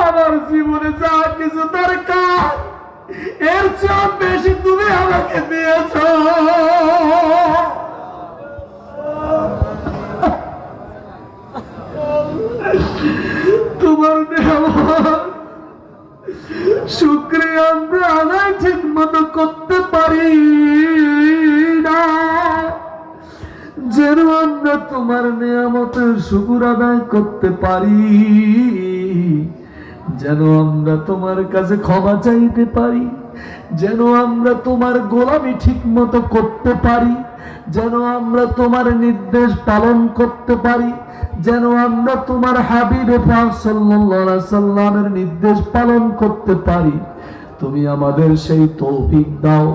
আমার জীবনে যা কিছু দরকার এর চেয়ে বেশি তুমি আমাকে দিয়েছ। তোমার নেয়ামত শুকরিয়া আমরা আদায় ঠিক মতো করতে পারি না, যেন আমরা তোমার নেয়ামতের শুকর আদায় করতে পারি, যেন আমরা তোমার কাছে ক্ষমা চাইতে পারি, যেন আমরা তোমার গোলামি ঠিক মতো করতে পারি, যেন আমরা তোমার নির্দেশ পালন করতে পারি, যেন আমরা তোমার হাবিবে পাক সাল্লাল্লাহু আলাইহি সাল্লামের নির্দেশ পালন করতে পারি। তুমি আমাদের সেই তৌফিক দাও,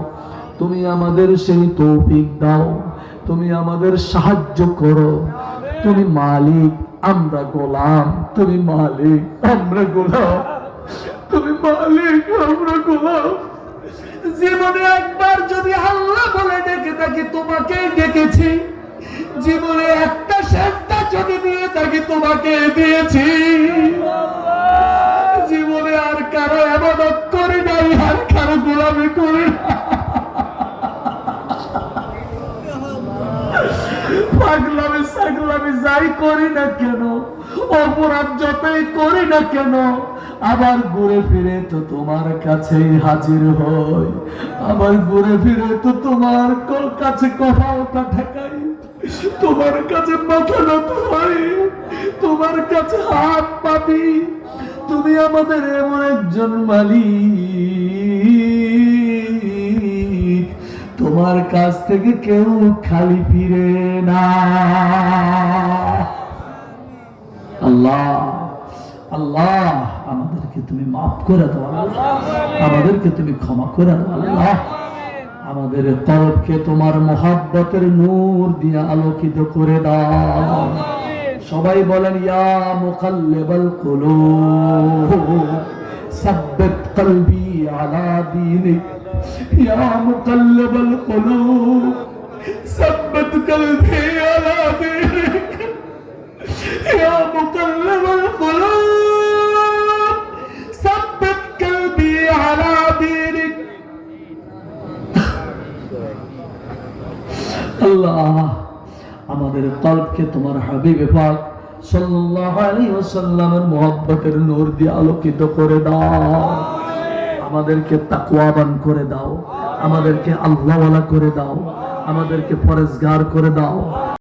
তুমি আমাদের সেই তৌফিক দাও, তুমি আমাদের সাহায্য করো। তুমি মালিক, আমরা গোলাম। তুমি মালিক, আমরা গোলাম। তুমি মালিক, আমরা গোলাম। জীবনে একবার যদি আল্লাহ বলে ডেকে থাকি তোমাকে ডেকেছি, জীবনে একটা সেজদা যদি দিয়ে থাকি তোমাকে দিয়েছি, জীবনে আর কারো ইবাদত করি নাই, আর কারো গোলামি করি না। পাগলামি সাগলামি যাই করি না কেন, অপরাধ যতই করি না কেন, আবার ঘুরে ফিরে তো তোমার কাছেই হাজির হই, আবার ঘুরে ফিরে তো তোমার কাছে কথাটা ঠেকাই, তোমার কাছে মাথা নত হই, তোমার কাছে হাত পাতি। তুমি আমাদের এমন একজন মালিক, তোমার কাছ থেকে কেউ খালি ফিরে না। আল্লাহ আল্লাহ আমাদেরকে তুমি মাফ করে দাও, আমাদেরকে তুমি ক্ষমা করে দাও। আল্লাহ আমাদের কলবকে তোমার মহব্বতের নূর দিয়ে আলোকিত করে দাও। সবাই বলেন ইয়া মুকাল্লিবাল কুলুব সাব্বিত কলবি আলা দীনিক, ইয়া মুকাল্লিবাল কুলুব সাব্বিত কলবি আলা দীনিক, ইয়া মুকাল্লিবাল কুলুব সাব্বিত কলবি আলা দীনিক। আল্লাহ আমাদের কলবকে তোমার হাবিবে পাক সাল্লাল্লাহু আলাইহি ওয়াসাল্লামের মহব্বতের নূর দিয়ে আলোকিত করে দাও। আমাদেরকে তাকওয়াবান করে দাও, আমাদেরকে আল্লাহওয়ালা করে দাও, আমাদেরকে পরেজগার করে দাও।